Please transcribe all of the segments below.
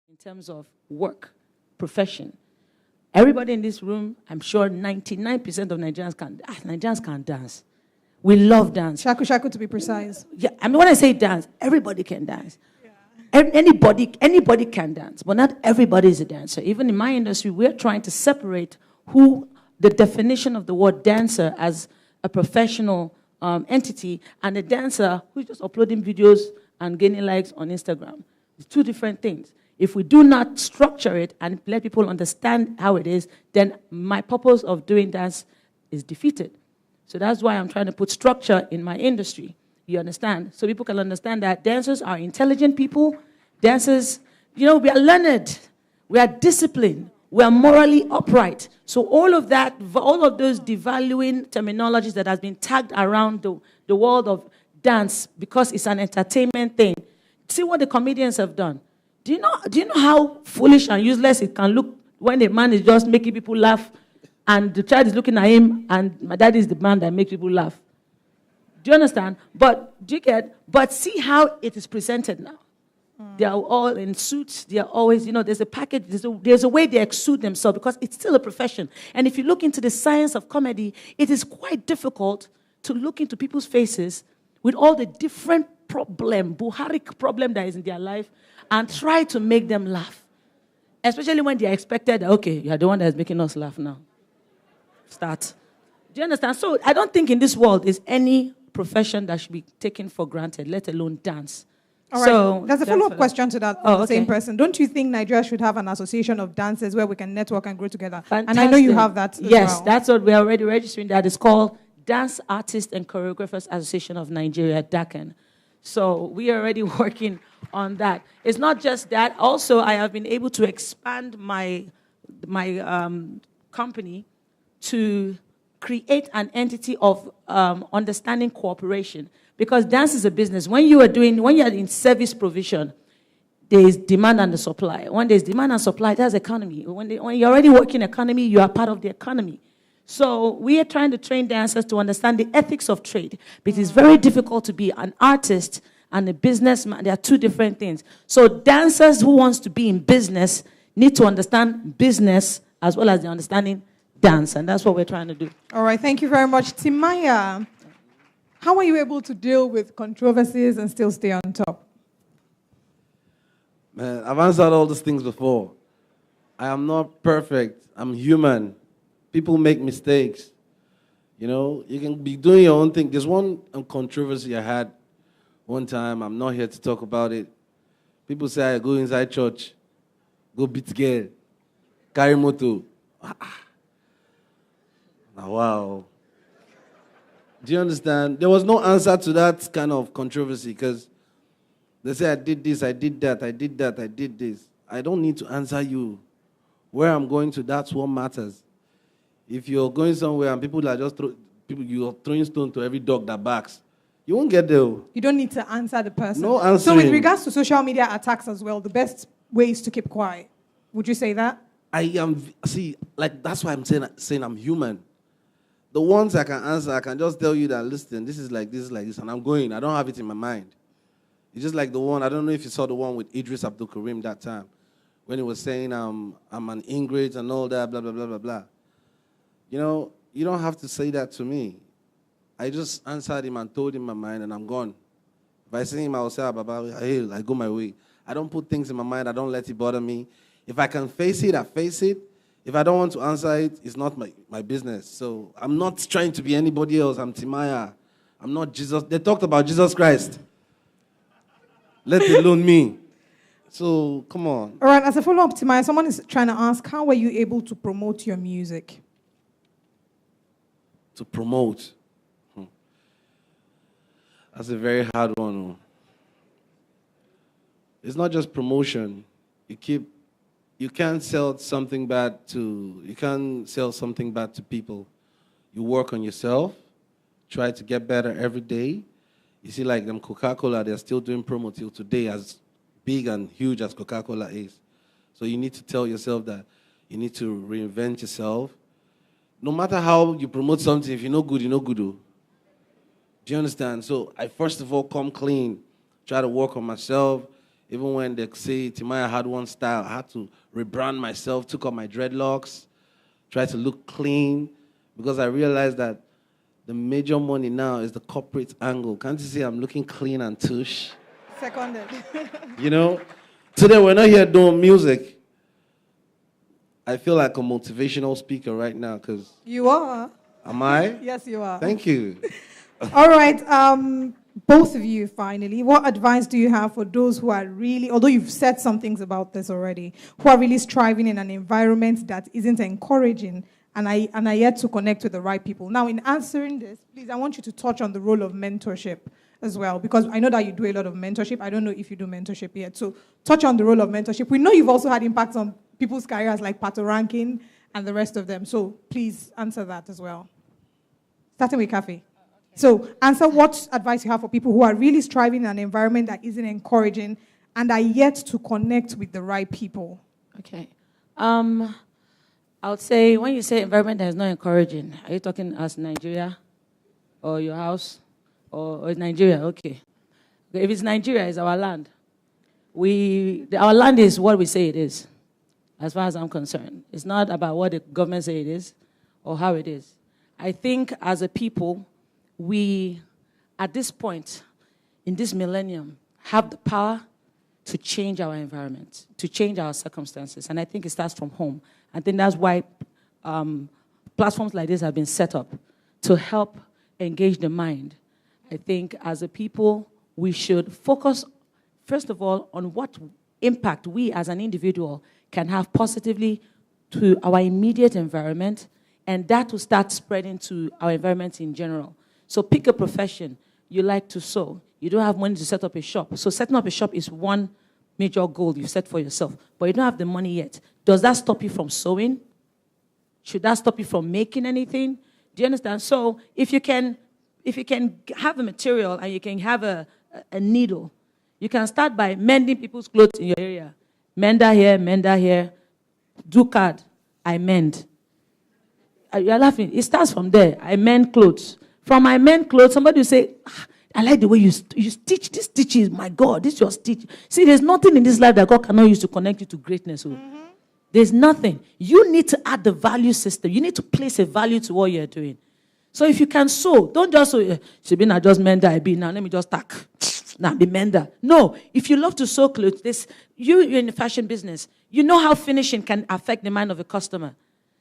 in terms of work, profession. Everybody in this room, I'm sure 99% of Nigerians can dance. We love dance. Shaku shaku to be precise. Yeah, I mean, when I say dance, everybody can dance. Yeah. Anybody can dance, but not everybody is a dancer. Even in my industry, we're trying to separate the definition of the word dancer as a professional entity and a dancer who's just uploading videos and gaining likes on Instagram. It's two different things. If we do not structure it and let people understand how it is, then my purpose of doing dance is defeated. So that's why I'm trying to put structure in my industry. You understand? So people can understand that dancers are intelligent people. Dancers, we are learned. We are disciplined. We are morally upright. So all of those devaluing terminologies that has been tagged around the world of dance because it's an entertainment thing. See what the comedians have done. Do you know how foolish and useless it can look when a man is just making people laugh and the child is looking at him and my dad is the man that makes people laugh? Do you understand? But see how it is presented now. They are all in suits. They are always, there's a package, there's a way they exude themselves because it's still a profession. And if you look into the science of comedy, it is quite difficult to look into people's faces with all the different Buharic problem that is in their life and try to make them laugh. Especially when they are expected, okay, you are the one that is making us laugh now. Start. Do you understand? So I don't think in this world is any profession that should be taken for granted, let alone dance. All right. So, there's a follow-up question to that from the same person. Don't you think Nigeria should have an association of dancers where we can network and grow together? Fantastic. And I know you have that as well. That's what we're already registering. That is called Dance Artists and Choreographers Association of Nigeria, DACAN. So we are already working on that. It's not just that. Also, I have been able to expand my company to create an entity of understanding cooperation. Because dance is a business. When you are in service provision, there is demand and the supply. When there's demand and supply, that's economy. When you're already working economy, you are part of the economy. So we are trying to train dancers to understand the ethics of trade. Because it's very difficult to be an artist and a businessman. They are two different things. So dancers who wants to be in business need to understand business as well as the understanding dance. And that's what we're trying to do. All right, thank you very much. Timaya, how are you able to deal with controversies and still stay on top? Man, I've answered all these things before. I am not perfect. I'm human. People make mistakes. You can be doing your own thing. There's one controversy I had one time. I'm not here to talk about it. People say I go inside church, go beat girl, carry moto. Wow. Do you understand? There was no answer to that kind of controversy because they say I did this, I did that, I did that, I did this. I don't need to answer you. Where I'm going to, that's what matters. If you're going somewhere and people are just you're throwing stone to every dog that barks, you won't get there. You don't need to answer the person. No answering. So with regards to social media attacks as well, the best way is to keep quiet. Would you say that? That's why I'm saying I'm human. The ones I can answer, I can just tell you that, listen, this is like this, and I'm going. I don't have it in my mind. It's just like the one, I don't know if you saw the one with Idris Abdul Karim that time, when he was saying, I'm an ingrate and all that, blah, blah, blah, blah, blah. You don't have to say that to me. I just answered him and told him my mind, and I'm gone. If I see him, I will say, Baba, hey, I go my way. I don't put things in my mind. I don't let it bother me. If I can face it, I face it. If I don't want to answer it, it's not my business. So I'm not trying to be anybody else. I'm Timaya. I'm not Jesus. They talked about Jesus Christ. Let alone me. So, come on. All right, as a follow-up, Timaya, someone is trying to ask, how were you able to promote your music? To promote? That's a very hard one. It's not just promotion. You can't sell something bad to people. You work on yourself, try to get better every day. You see, like them Coca-Cola, they're still doing promo till today, as big and huge as Coca-Cola is. So you need to tell yourself that you need to reinvent yourself. No matter how you promote something, if you're no good, you're no good. Do you understand? So I first of all come clean, try to work on myself. Even when they say Timaya had one style, I had to rebrand myself, took off my dreadlocks, tried to look clean, because I realized that the major money now is the corporate angle. Can't you see I'm looking clean and tush? Seconded. You know? Today we're not here doing music. I feel like a motivational speaker right now because... You are. Am I? Yes, you are. Thank you. All right. Both of you, finally, what advice do you have for those who are really, although you've said some things about this already, who are really striving in an environment that isn't encouraging and are yet to connect with the right people? Now, in answering this, please, I want you to touch on the role of mentorship as well, because I know that you do a lot of mentorship. I don't know if you do mentorship yet. So touch on the role of mentorship. We know you've also had impacts on people's careers like Pato Rankin and the rest of them. So please answer that as well. Starting with Kafi. So answer what advice you have for people who are really striving in an environment that isn't encouraging and are yet to connect with the right people. Okay. I would say when you say environment that is not encouraging, are you talking as Nigeria or your house or Nigeria? Okay. If it's Nigeria, it's our land. Our land is what we say it is, as far as I'm concerned. It's not about what the government say it is or how it is. I think as a people, we, at this point, in this millennium, have the power to change our environment, to change our circumstances. And I think it starts from home. I think that's why platforms like this have been set up to help engage the mind. I think as a people, we should focus, first of all, on what impact we as an individual can have positively to our immediate environment, and that will start spreading to our environment in general. So pick a profession. You like to sew. You don't have money to set up a shop. So setting up a shop is one major goal you set for yourself, but you don't have the money yet. Does that stop you from sewing? Should that stop you from making anything? Do you understand? So if you can have a material and you can have a needle, you can start by mending people's clothes in your area. Mender here. Do card. I mend. You're laughing. It starts from there. I mend clothes. From my mend clothes, somebody will say, I like the way you stitch. This stitches, my God, this is your stitch. See, there's nothing in this life that God cannot use to connect you to greatness. There's nothing. You need to add the value system. You need to place a value to what you're doing. So if you can sew, don't just sew, Shibina just mender, I be now, let me just tack. Now be mender. No, if you love to sew clothes, you're in the fashion business. You know how finishing can affect the mind of a customer.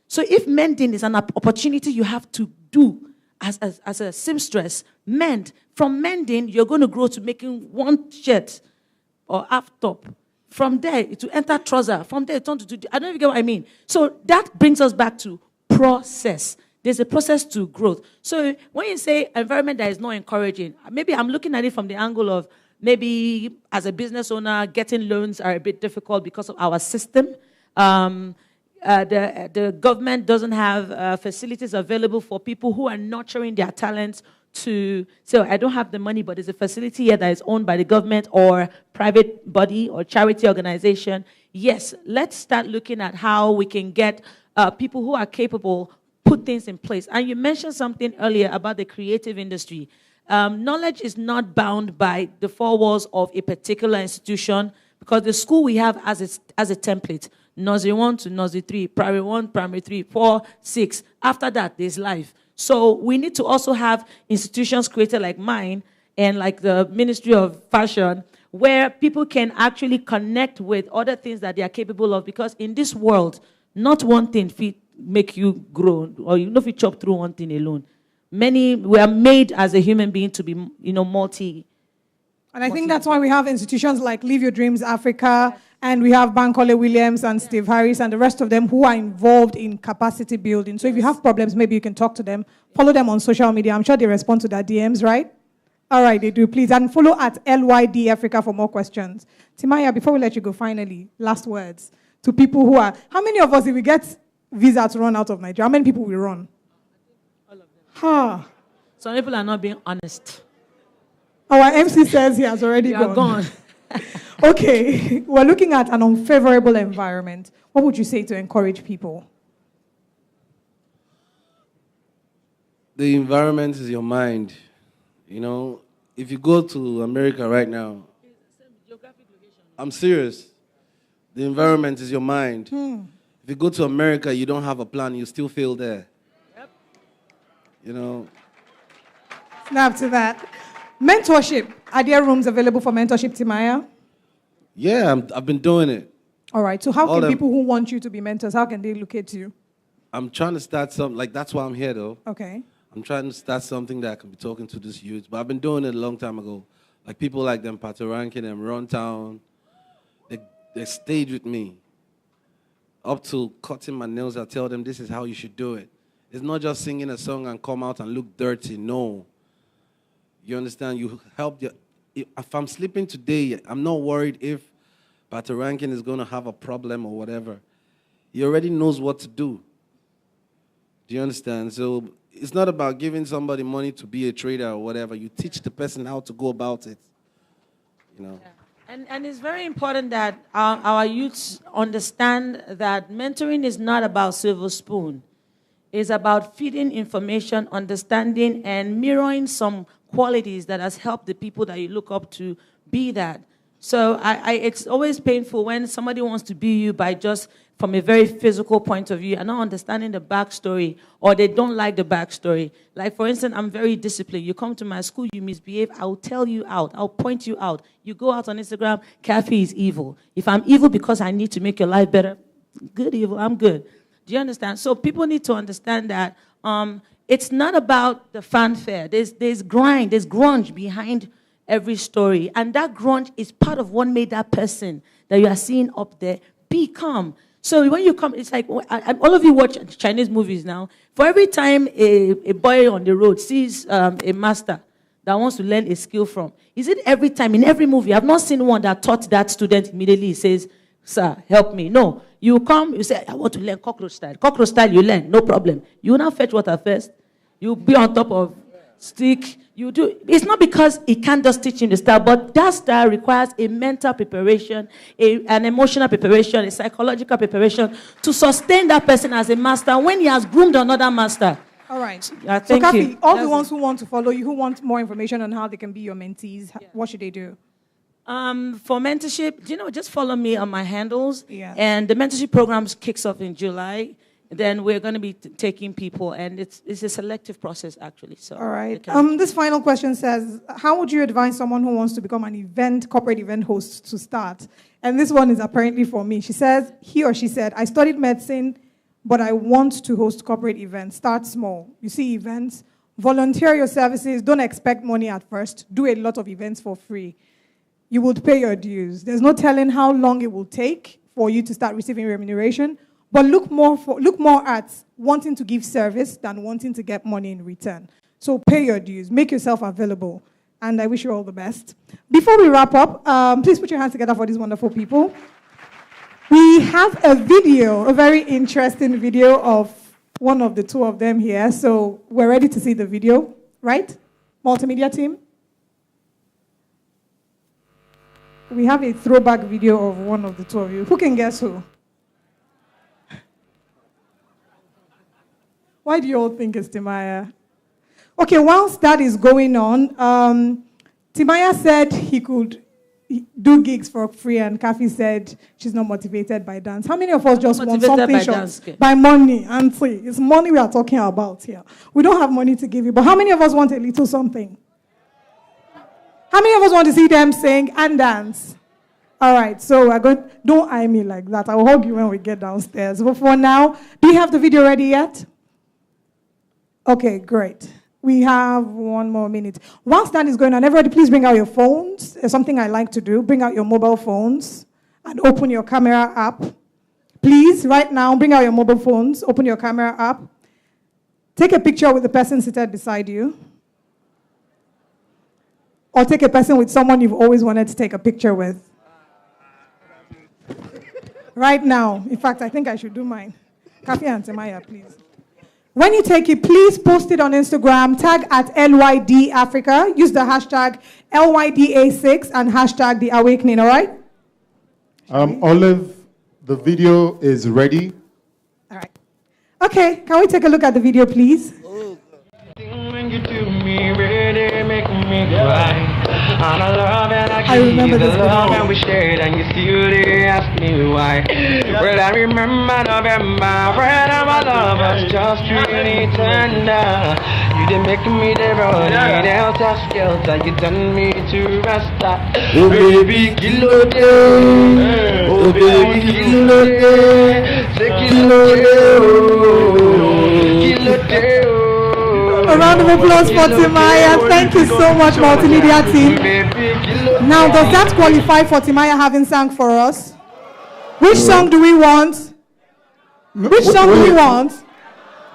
So if mending is an opportunity you have to do as a seamstress, mend. From mending, you're going to grow to making one shirt or half top. From there, it will enter trouser. From there, it turns to... I don't even get what I mean. So that brings us back to process. There's a process to growth. So when you say environment that is not encouraging, maybe I'm looking at it from the angle of maybe as a business owner, getting loans are a bit difficult because of our system. The government doesn't have facilities available for people who are nurturing their talents to say, I don't have the money, but there's a facility here that is owned by the government or private body or charity organization. Yes, let's start looking at how we can get people who are capable put things in place. And you mentioned something earlier about the creative industry. Knowledge is not bound by the four walls of a particular institution, because the school we have as a template. Nursery 1 to Nursery 3, Primary 1, Primary 3, 4, 6. After that, there's life. So we need to also have institutions created like mine and like the Ministry of Fashion, where people can actually connect with other things that they are capable of. Because in this world, not one thing make you grow, or you know if you chop through one thing alone. We are made as a human being to be, multi. And I think that's why we have institutions like Live Your Dreams Africa, and we have Bankole Williams and Steve Harris and the rest of them who are involved in capacity building. So if you have problems, maybe you can talk to them. Follow them on social media. I'm sure they respond to their DMs, right? All right, they do, please. And follow at LYD Africa for more questions. Timaya, before we let you go, finally, last words to people who are... How many of us, if we get visa to run out of Nigeria, how many people will run? All of them. Some people are not being honest. Our MC says he has already gone. Okay, we're looking at an unfavorable environment. What would you say to encourage people? The environment is your mind. If you go to America right now, I'm serious. The environment is your mind. If you go to America, you don't have a plan, you still fail there. Yep. You know. Snap to that. Mentorship. Are there rooms available for mentorship, Timaya? Yeah, I've been doing it. All right. So how can people who want you to be mentors, how can they locate you? I'm trying to start something. Like, that's why I'm here, though. Okay. I'm trying to start something that I can be talking to this youth. But I've been doing it a long time ago. Like, people like them, Patoranking, them, Runtown, they stayed with me. Up to cutting my nails, I tell them, this is how you should do it. It's not just singing a song and come out and look dirty. No. You understand? You help your... If I'm sleeping today, I'm not worried if Patoranking is going to have a problem or whatever. He already knows what to do. Do you understand? So it's not about giving somebody money to be a trader or whatever. You teach the person how to go about it. You know. Yeah. And it's very important that our youths understand that mentoring is not about silver spoon. It's about feeding information, understanding, and mirroring some qualities that has helped the people that you look up to be that. So it's always painful when somebody wants to be you by just from a very physical point of view and not understanding the backstory, or they don't like the backstory. Like, for instance, I'm very disciplined. You come to my school, you misbehave, I'll tell you out. I'll point you out. You go out on Instagram, Kathy is evil. If I'm evil because I need to make your life better, good evil, I'm good. Do you understand? So people need to understand that it's not about the fanfare. There's grind, there's grunge behind every story. And that grunge is part of what made that person that you are seeing up there become. So when you come, it's like, all of you watch Chinese movies now. For every time a boy on the road sees a master that wants to learn a skill from, is it every time, in every movie? I've not seen one that taught that student immediately, says, sir, help me. No. You come, you say, I want to learn cockroach style. Cockroach style, you learn, no problem. You will not fetch water first. You be on top of stick. You do. It's not because he can't just teach him the style, but that style requires a mental preparation, an emotional preparation, a psychological preparation to sustain that person as a master when he has groomed another master. All right. So, Kathy, all the ones who want to follow you, who want more information on how they can be your mentees, what should they do? For mentorship, just follow me on my handles. Yeah. And the mentorship program kicks off in July. Then we're going to be taking people, and it's a selective process, actually. So, all right. This final question says, how would you advise someone who wants to become an corporate event host to start? And this one is apparently for me. She says, he or she said, I studied medicine, but I want to host corporate events. Start small. You see events, volunteer your services, don't expect money at first. Do a lot of events for free. You would pay your dues. There's no telling how long it will take for you to start receiving remuneration. But look more at wanting to give service than wanting to get money in return. So pay your dues, make yourself available, and I wish you all the best. Before we wrap up, please put your hands together for these wonderful people. We have a video, a very interesting video of one of the two of them here. So we're ready to see the video, right? Multimedia team. We have a throwback video of one of the two of you. Who can guess who? Why do you all think it's Timaya? Okay, whilst that is going on, Timaya said he could do gigs for free, and Kathy said she's not motivated by dance. How many of us just want something short? By money, Auntie. It's money we are talking about here. We don't have money to give you, but how many of us want a little something? How many of us want to see them sing and dance? All right, so we're going. Don't eye me like that. I'll hug you when we get downstairs. But for now, do you have the video ready yet? Okay, great. We have 1 more minute. Whilst that is going on, everybody please bring out your phones. It's something I like to do. Bring out your mobile phones and open your camera app. Please, right now, bring out your mobile phones, open your camera app. Take a picture with the person seated beside you. Or take a person with someone you've always wanted to take a picture with. Right now. In fact, I think I should do mine. Kafi and Temaya, please. When you take it, please post it on Instagram, tag at LYD Africa, use the hashtag LYDA6 and hashtag The Awakening, all right? Olive, the video is ready. All right. Okay, can we take a look at the video, please? When you do me, really make me cry. And I love and I I remember give this the love video. and we shared, and you still didn't ask me why. Well, I remember November when our love was just really tender. You did make me the running helter skelter. You done me to rasta. Oh baby, kilo day. Oh baby, kilo day. Say kilo day, oh. Kilo day, oh. A round of applause for Timaya. Thank you so much, multimedia team. Now, does that qualify for Timaya having sang for us? Which song do we want? Which song do we want?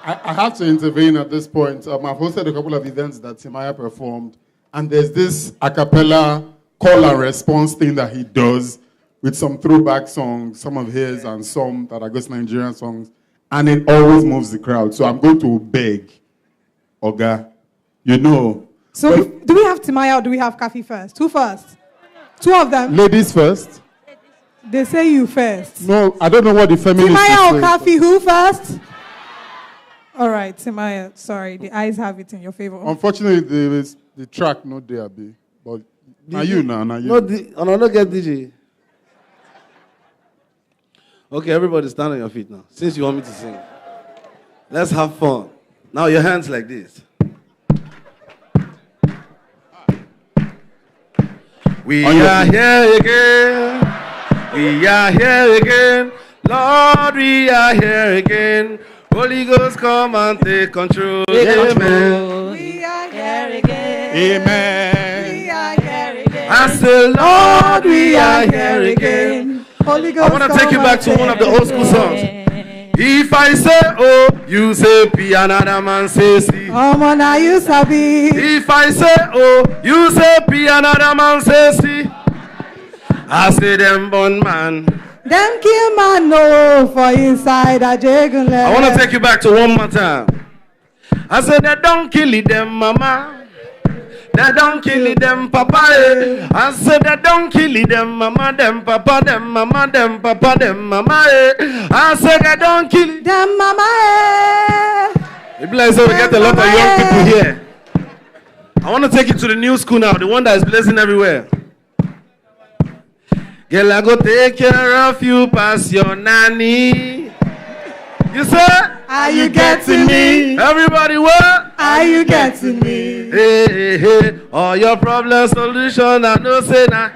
I have to intervene at this point. I've hosted a couple of events that Timaya performed, and there's this a cappella call and response thing that he does with some throwback songs, some of his and some that are just Nigerian songs, and it always moves the crowd. So I'm going to beg, Oga, you know. So, do we have Timaya or do we have Kafi first? Who first? Two of them. Ladies first. They say you first. No, I don't know what the feminists Timaya or say. Kafi, who first? All right, Timaya. Sorry, the eyes have it in your favor. Unfortunately, the track not there, be. But now you now, now you. No, get DJ. Okay, everybody stand on your feet now. Since you want me to sing, let's have fun. Now your hands like this. We are here again. We are here again. Lord, we are here again. Holy Ghost, come and take control. Amen. We are here again. Amen. We are here again. I say, Lord, we are here again. Holy Ghost, I want to take you back to one of the old school songs. If I say oh, you say P, another man say C. Oh, man, now you sabi. If I say oh, you say P, another man say C. I say them born man. Them kill man no for inside a jiggle. I want to take you back to one more time. I said they don't kill it, them mama. They don't kill it, them papa. Eh. I said they don't kill it, them mama, them papa, them mama, them papa, them mama. Eh. I said they don't kill it. Them mama. Eh. It like so we get a lot of young people here. I want to take you to the new school now, the one that is blessing everywhere. Girl, I go take care of you past your nanny. You say? Are you getting me? Everybody what? Are you getting me? Hey, hey, hey. All your problem solution, I know say now.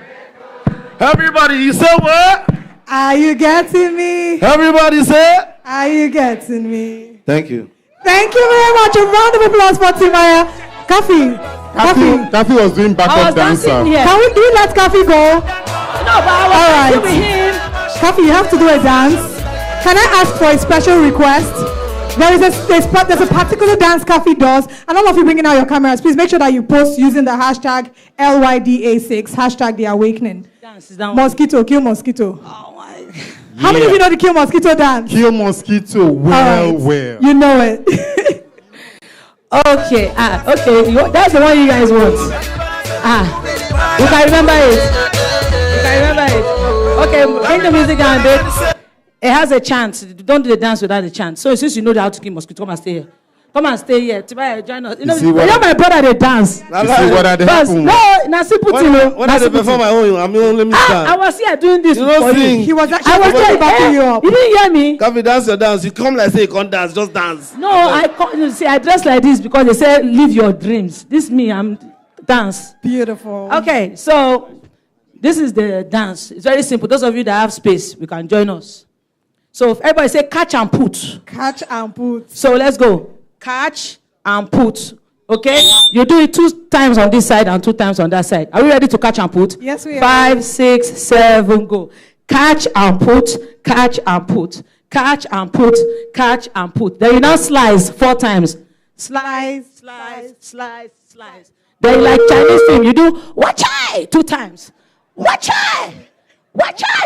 Everybody, you say what? Are you getting me? Everybody say? Are you getting me? Thank you. Thank you very much. A round of applause for Timaya. Kafi was doing backup dancer. Can we let Kafi go? No, but I was with him. Kafi, you have to do a dance. Can I ask for a special request? There's a particular dance Kafi does, and all of you bringing out your cameras, please make sure that you post using the hashtag LYDA6, hashtag The Awakening. Mosquito, kill mosquito. Oh my. How many of you know the kill mosquito dance? Kill mosquito, well. You know it. Okay, okay, that's the one you guys want. You can remember it. Okay, bring the music down, babe. It has a chant. Don't do the dance without the chant. So since you know how to kill mosquito, come and stay here. Come and stay here. Join us. You know my brother, they dance. You see what had happened? No, Nasi Putin. When I perform my own, I'm only me stand. I was here doing this. You don't sing. He was actually backing you up. You didn't hear me? Kafi, dance your dance. You come like say you can't dance, just dance. No, I dress like this because they say live your dreams. This me, I'm dance. Beautiful. Okay, so this is the dance. It's very simple. Those of you that have space, we can join us. So if everybody say catch and put. Catch and put. So let's go. Catch and put. Okay? You do it 2 times on this side and 2 times on that side. Are we ready to catch and put? Yes, we are. 5, 6, 7, go. Catch and put, catch and put, catch and put, catch and put. Then you now slice 4 times. Slice. Then like Chinese film, you do wachai 2 times. Wachai.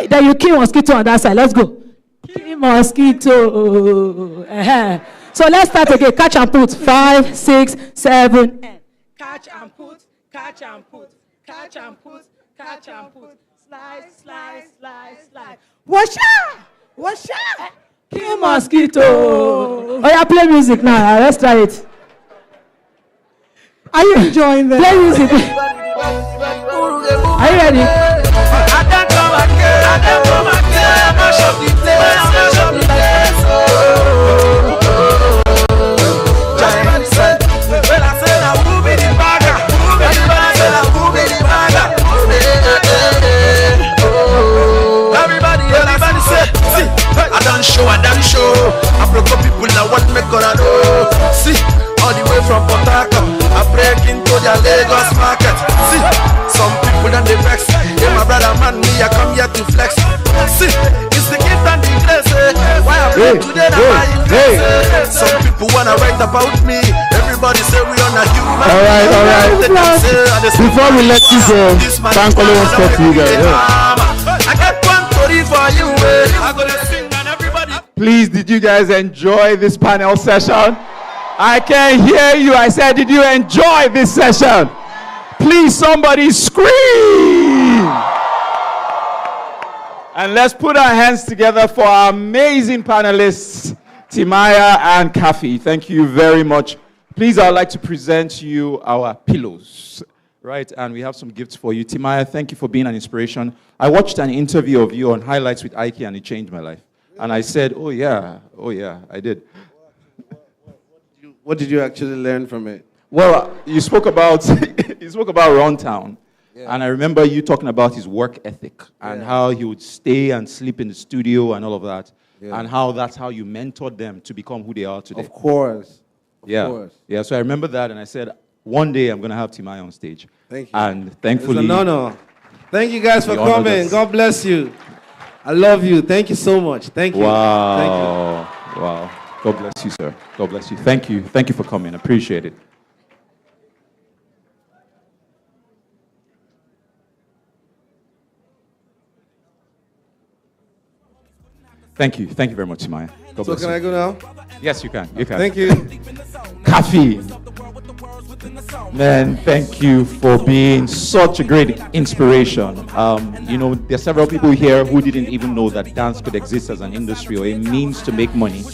Then you kill mosquito on that side. Let's go. Kill mosquito. So let's start again. Catch and put. 5, 6, 7, 8. Catch and put. Catch and put. Catch and put. Catch and put. Slice. Washa. Kill mosquito. Oh yeah, play music now. Let's try it. Are you enjoying this? Play music. Are you ready? I can't come again. I can't come again. Mash up the place. Mash up the place. Everybody say, when I say that, who be the bagger? Everybody say that, who be the bagger? Everybody say, see, I done show. I broke up people now, what me gonna do? See, all the way from Port Harcourt, I break into their Lagos market. See, some people done they vex. Hey, my brother man, me, I come here to flex. See, it's the gift and the grace. Why I play today, now I invest. Some people wanna write about me. Everybody say we on a human. All right. Before we let you go, thank all wants to talk to you guys. I got one story for you. I'm gonna sing and everybody. Please, did you guys enjoy this panel session? I can't hear you. I said, did you enjoy this session? Please, somebody scream. And let's put our hands together for our amazing panelists, Timaya and Kafi. Thank you very much. Please, I'd like to present to you our pillows. Right, and we have some gifts for you. Timaya, thank you for being an inspiration. I watched an interview of you on Highlights with Ike, and it changed my life. And I said, oh yeah, I did. What did you actually learn from it? Well, you spoke about Runtown, and I remember you talking about his work ethic and how he would stay and sleep in the studio and all of that, and how that's how you mentored them to become who they are today. Of course. Yeah. So I remember that, and I said, one day I'm going to have Timaya on stage. Thank you. And thankfully... No. Thank you guys for coming. God bless you. I love you. Thank you so much. Thank you. Wow. Thank you. Wow. God bless you, sir. God bless you. Thank you. Thank you for coming. Appreciate it. Thank you. Thank you very much, Timaya. God So bless can you. I go now? Yes, you can. You can. Thank you. Kafi. Man, thank you for being such a great inspiration. You know, there are several people here who didn't even know that dance could exist as an industry or a means to make money.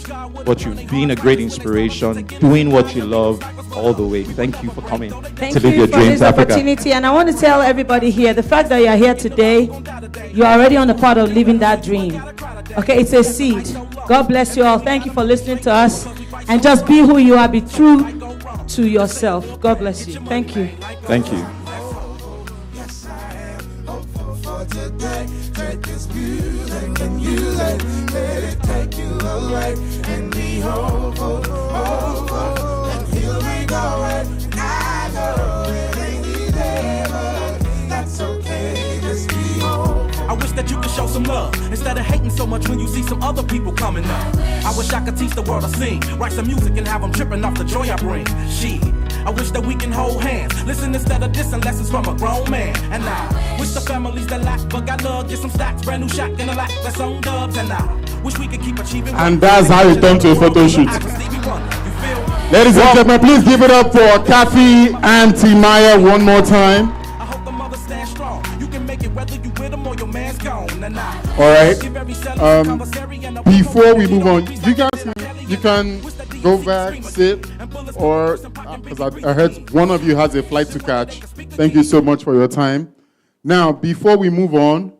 But you've been a great inspiration, doing what you love all the way. Thank you for coming Thank to Live you Your for Dreams this Africa. opportunity. And I want to tell everybody here, the fact that you're here today, you're already on the part of living that dream. Okay, it's a seed. God bless you all. Thank you for listening to us. And just be who you are. Be true to yourself. God bless you. Thank you. Thank you. I wish that you could show some love instead of hating so much when you see some other people coming up. I wish I could teach the world to sing, write some music and have them tripping off the joy I bring. Shit, I wish that we can hold hands, listen instead of dissing lessons from a grown man. And I wish the families that lack but got love get some stacks, brand new shack in a lack that's on dubs. And I wish we could keep achieving. And that's how it turned to a photo shoot. Ladies and gentlemen, please give it up for Kafi and Timaya one more time. All right. Before we move on, you guys, you can go back, sit, or because I heard one of you has a flight to catch. Thank you so much for your time. Now, before we move on,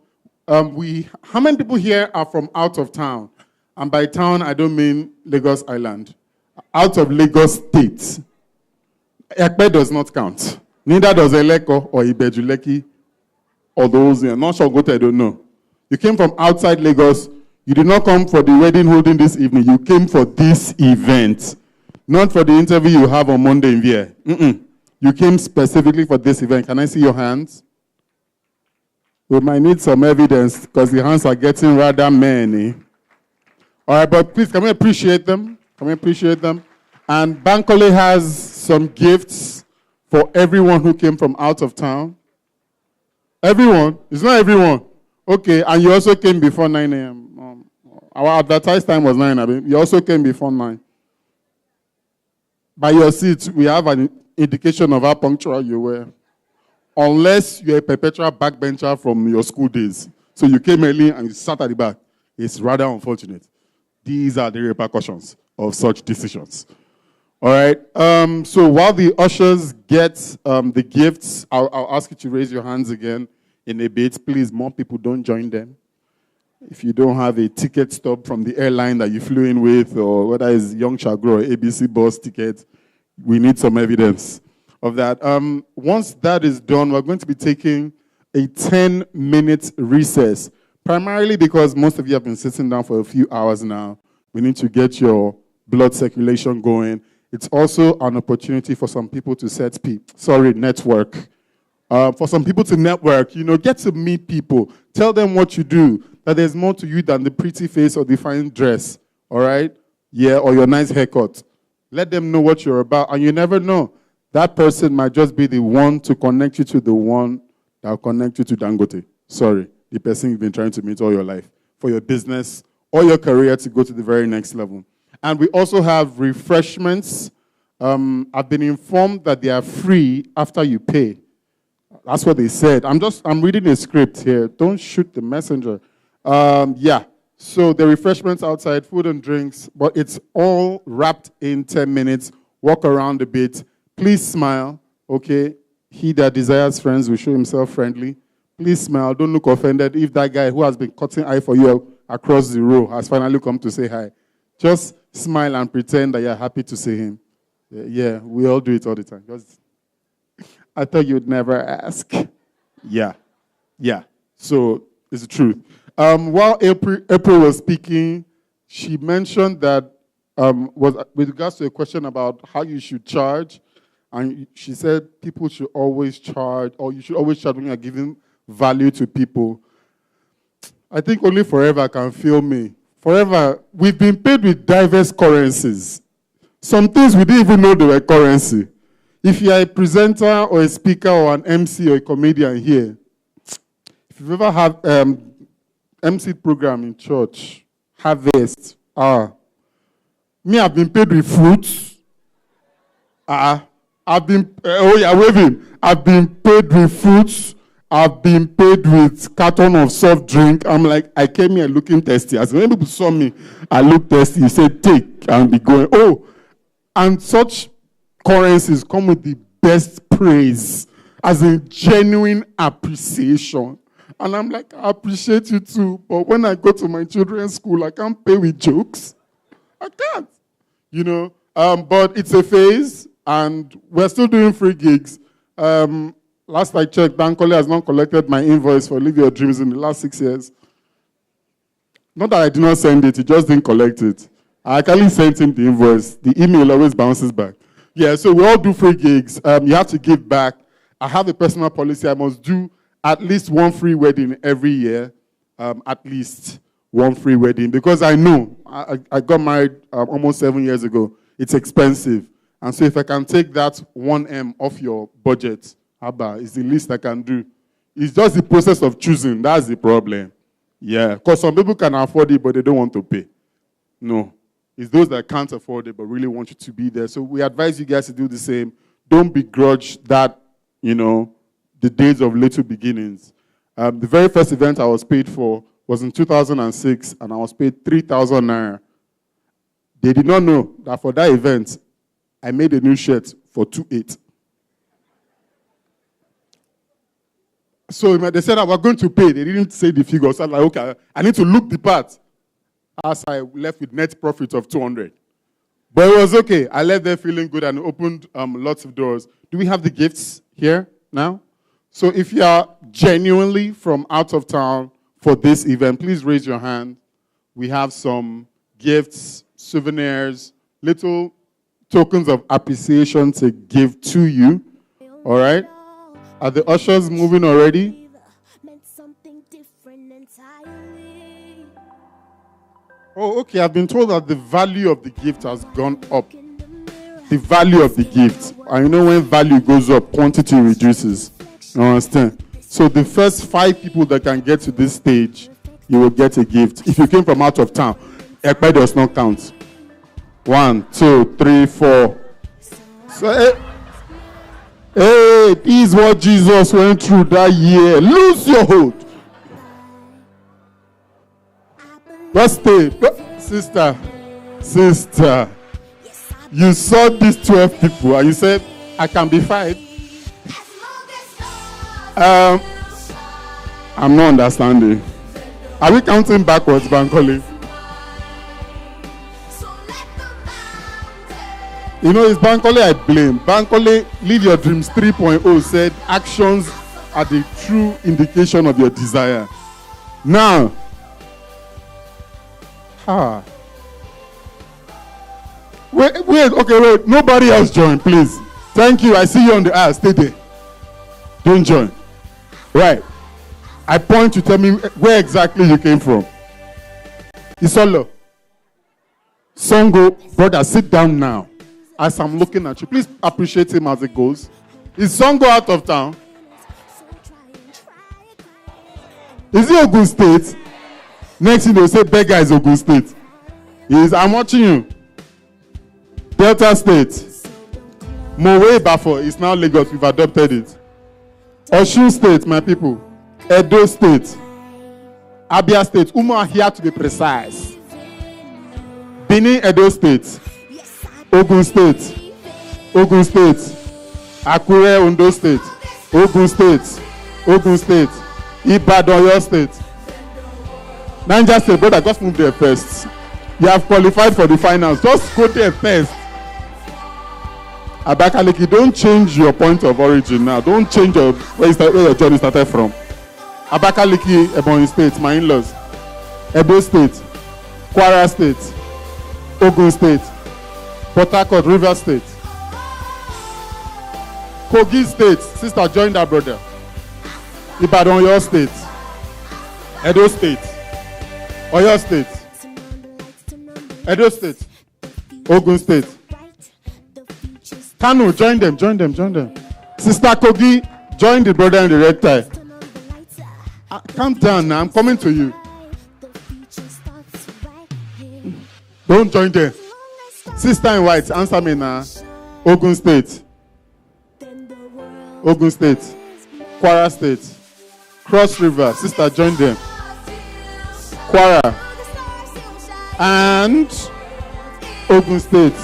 how many people here are from out of town? And by town, I don't mean Lagos Island. Out of Lagos State. Ekpe does not count. Neither does Eleko or Ibejuleki or those. I'm not sure Gote, I don't know. You came from outside Lagos. You did not come for the wedding holding this evening. You came for this event. Not for the interview you have on Monday in Vier. You came specifically for this event. Can I see your hands? We might need some evidence because the hands are getting rather many. All right, but please, can we appreciate them? Can we appreciate them? And Bankole has some gifts for everyone who came from out of town. Everyone? It's not everyone. Okay, and you also came before 9 a.m. Our advertised time was 9 a.m. You also came before 9. By your seat, we have an indication of how punctual you were. Unless you're a perpetual backbencher from your school days. So you came early and you sat at the back. It's rather unfortunate. These are the repercussions of such decisions. All right. So while the ushers get the gifts, I'll ask you to raise your hands again in a bit. Please, more people don't join them. If you don't have a ticket stub from the airline that you flew in with, or whether it's Young Chagro or ABC bus ticket, we need some evidence of that. Once that is done, we're going to be taking a 10-minute recess, primarily because most of you have been sitting down for a few hours now. We need to get your blood circulation going. It's also an opportunity for some people to network. For some people to network, get to meet people. Tell them what you do, that there's more to you than the pretty face or the fine dress, all right? Yeah, or your nice haircut. Let them know what you're about, and you never know. That person might just be the one to connect you to the one that will connect you to Dangote. Sorry, the person you've been trying to meet all your life for your business or your career to go to the very next level. And we also have refreshments. I've been informed that they are free after you pay. That's what they said. I'm reading a script here. Don't shoot the messenger. Yeah. So the refreshments outside, food and drinks, but it's all wrapped in 10 minutes. Walk around a bit. Please smile, okay? He that desires friends will show himself friendly. Please smile. Don't look offended if that guy who has been cutting eye for you across the row has finally come to say hi. Just smile and pretend that you're happy to see him. Yeah, we all do it all the time. I thought you'd never ask. Yeah. So it's the truth. While April was speaking, she mentioned that with regards to a question about how you should charge, and she said people should always charge, or you should always charge when you're giving value to people. I think only Forever can feel me. Forever, we've been paid with diverse currencies. Some things we didn't even know they were currency. If you're a presenter or a speaker or an MC or a comedian here, if you've ever had MC program in church, harvest, me, I've been paid with fruits. I've been paid with fruits. I've been paid with carton of soft drink. I'm like, I came here looking thirsty. As when people saw me, I looked thirsty. He said, take, and be going. Oh, and such currencies come with the best praise, as a genuine appreciation. And I'm like, I appreciate you too, but when I go to my children's school, I can't pay with jokes. I can't, But it's a phase, and we're still doing free gigs. Last I checked, Bankole has not collected my invoice for Live Your Dreams in the last 6 years. Not that I did not send it, he just didn't collect it. I actually sent him the invoice. The email always bounces back. Yeah, so we all do free gigs. You have to give back. I have a personal policy. I must do at least one free wedding every year. At least one free wedding. Because I know, I got married almost 7 years ago. It's expensive. And so if I can take that 1M off your budget, it's the least I can do. It's just the process of choosing. That's the problem. Yeah, because some people can afford it, but they don't want to pay. No. It's those that can't afford it, but really want you to be there. So we advise you guys to do the same. Don't begrudge that, the days of little beginnings. The very first event I was paid for was in 2006, and I was paid 3,000 naira. They did not know that for that event, I made a new shirt for 2,800. So they said, we're going to pay. They didn't say the figure. So I'm like, okay, I need to look the part. As I left with net profit of 200. But it was okay. I left there feeling good and opened lots of doors. Do we have the gifts here now? So if you are genuinely from out of town for this event, please raise your hand. We have some gifts, souvenirs, little tokens of appreciation to give to you. All right? Are the ushers moving already? Oh, okay. I've been told that the value of the gift has gone up. The value of the gift. And when value goes up, quantity reduces. You understand? So the first 5 people that can get to this stage, you will get a gift. If you came from out of town, Ekpe does not count. 1, 2, 3, 4. So, hey, this is what Jesus went through that year. Lose your hold. Just stay. Sister, you saw these 12 people and you said, I can be 5. I'm not understanding. Are we counting backwards, Bankole? You know, it's Bankole I blame. Bankole, Live Your Dreams 3.0 said actions are the true indication of your desire. Now, wait. Nobody else join, please. Thank you. I see you on the aisle. Stay there. Don't join. Right. I point to tell me where exactly you came from. Isolo. Songo, brother, sit down now. As I'm looking at you, please appreciate him as it goes. Is Songo out of town? Is he Ogun State? Next thing they'll say beggar is Ogun State. I'm watching you. Delta State. Mowe Bafo is now Lagos. We've adopted it. Osun State, my people. Edo State. Abia State. Umo are here to be precise. Benin, Edo State. Ogun State. Ogun State. Akure, Ondo State. Ogun State. Ogun State. Ibadan, Oyo State. Niger State, brother, just move there first. You have qualified for the finals. Just go there first. Abakaliki, don't change your point of origin now. Don't change where your journey started from. Abakaliki, Ebonyi State, my in-laws. Edo State. Kwara State. Ogun State. Port Harcourt, River State. Kogi State. Sister, join that brother. Ibadan, Oyo State. Edo State. Oyo State. Edo State. Ogun State. Kano, join them. Sister Kogi, join the brother in the red tie. Calm down now, I'm coming to you. Don't join them. Sister in white, answer me now. Ogun State. Ogun State. Kwara State. Cross River. Sister, join them. Kwara. And Ogun State.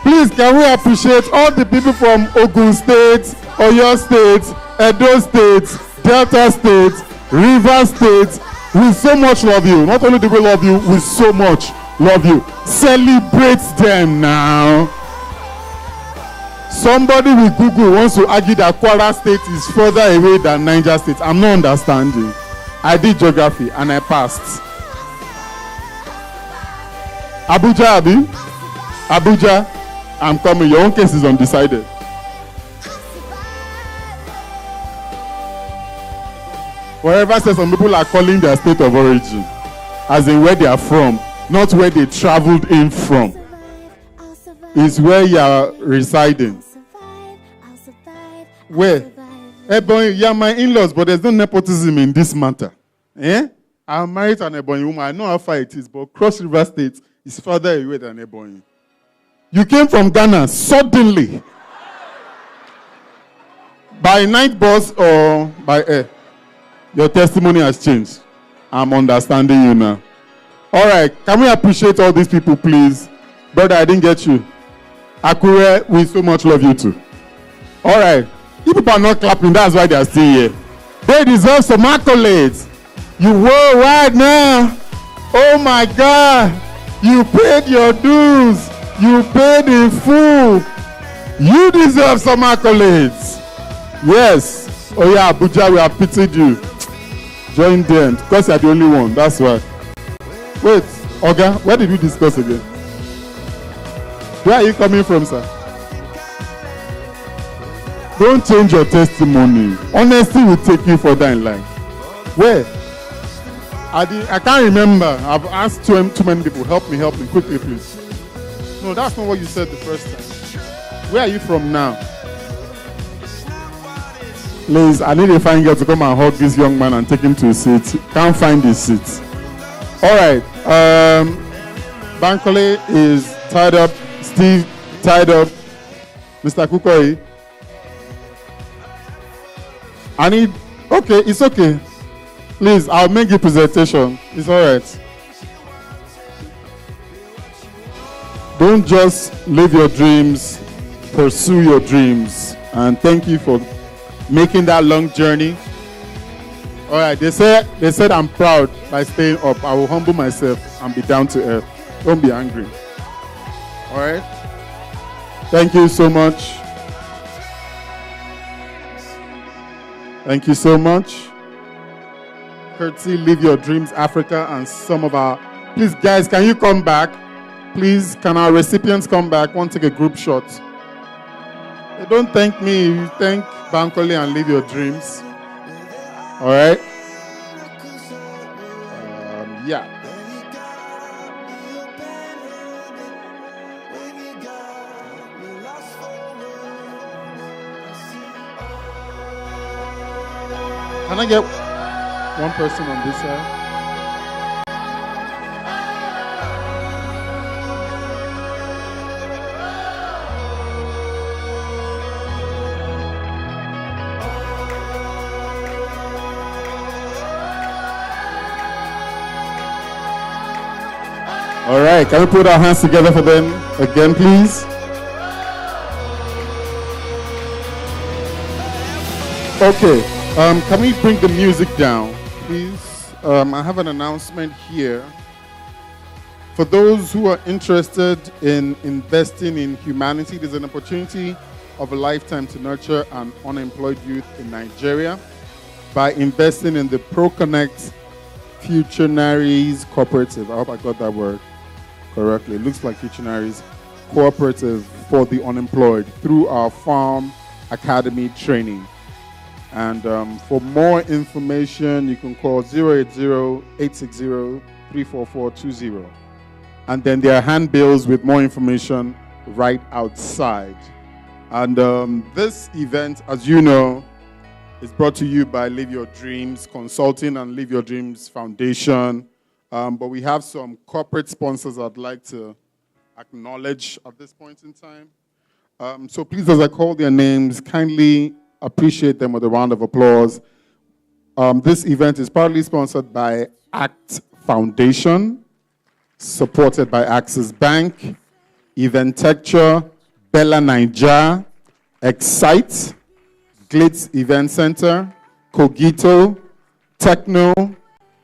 Please, can we appreciate all the people from Ogun State, Oyo State, Edo State, Delta State, River State. We so much love you. Not only do we love you, we so much love you. Celebrate them now. Somebody with Google wants to argue that Kwara State is further away than Niger State. I'm not understanding. I did geography and I passed. Abuja, Abi? Abuja, I'm coming. Your own case is undecided. Wherever says some people are calling their state of origin, as in where they are from, not where they traveled in from, is where you are residing. Where? Ebony, you are my in-laws, but there's no nepotism in this matter. Eh? I'm married to an Ebony woman. I know how far it is, but Cross River State is further away than Ebony. You came from Ghana suddenly. By night bus or by air? Your testimony has changed. I'm understanding you now. All right. Can we appreciate all these people, please? Brother, I didn't get you. Akure, we so much love you too. All right. You people are not clapping. That's why they are still here. They deserve some accolades. You worldwide now. Oh my God. You paid your dues. You paid in full. You deserve some accolades. Yes. Oh yeah, Abuja, we have pitied you. Join them because you are the only one. That's why. Wait, Oga, where did we discuss again? Where are you coming from, sir? Don't change your testimony. Honesty will take you further in life. Where? I can't remember. I've asked too many people. Help me quickly, please. No, that's not what you said the first time. Where are you from now? Please, I need a fine girl to come and hug this young man and take him to his seat. Can't find his seat. All right. Bankole is tied up. Steve tied up. Mr. Kukoi. I need. Okay, it's okay. Please, I'll make a presentation. It's all right. Don't just live your dreams, pursue your dreams. And thank you for making that long journey All right, they said I'm proud by staying up. I will humble myself and be down to earth. Don't be angry. All right. Thank you so much. Thank you so much. Courtesy Live Your Dreams Africa and some of our... Please, guys, can you come back? Please, can our recipients come back? Want to take a group shot? They don't thank me. You thank Bankole and Live Your Dreams. All right? Yeah. Can I get one person on this side? All right, can we put our hands together for them again, please? Okay, can we bring the music down, please? I have an announcement here. For those who are interested in investing in humanity, there's an opportunity of a lifetime to nurture an unemployed youth in Nigeria by investing in the ProConnect Futurenaries Cooperative. I hope I got that word correctly. It looks like Futurenaries Cooperative for the unemployed through our Farm Academy training. And for more information, you can call 080-860-34420. And then there are handbills with more information right outside. And this event, as you know, is brought to you by Live Your Dreams Consulting and Live Your Dreams Foundation. But we have some corporate sponsors I'd like to acknowledge at this point in time. So please, as I call their names, kindly appreciate them with a round of applause. This event is partly sponsored by ACT Foundation, supported by Access Bank, Eventecture, Bella Niger, Excite, Glitz Event Center, Cogito, Techno,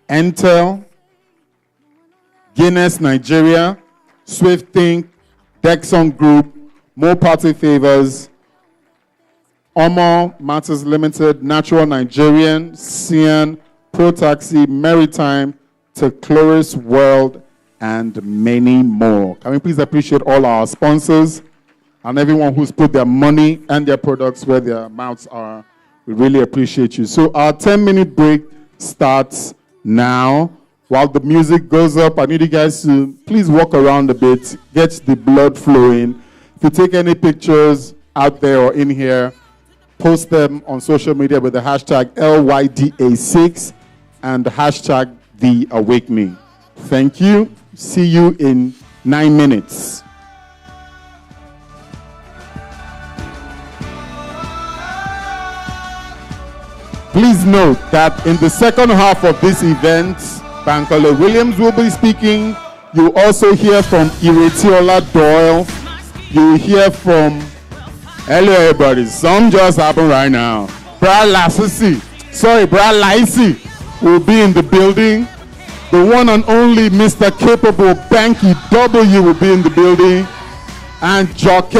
Entel, Guinness Nigeria, Swift Think, Dexon Group, More Party Favors, Omo Matters Limited, Natural Nigerian, Cian, Pro Taxi, Maritime, Tecloris World, and many more. Can we please appreciate all our sponsors and everyone who's put their money and their products where their mouths are. We really appreciate you. So our 10-minute break starts now. While the music goes up, I need you guys to please walk around a bit, get the blood flowing. If you take any pictures out there or in here, post them on social media with the hashtag LYDA6 and the hashtag TheAwakening. Thank you. See you in 9 minutes. Please note that in the second half of this event, Bankole Williams will be speaking. You also hear from Iretiola Doyle. You hear from... Hello everybody, some just happened right now. Brad Lassisi will be in the building. The one and only Mr. Capable Banky W will be in the building. And Joke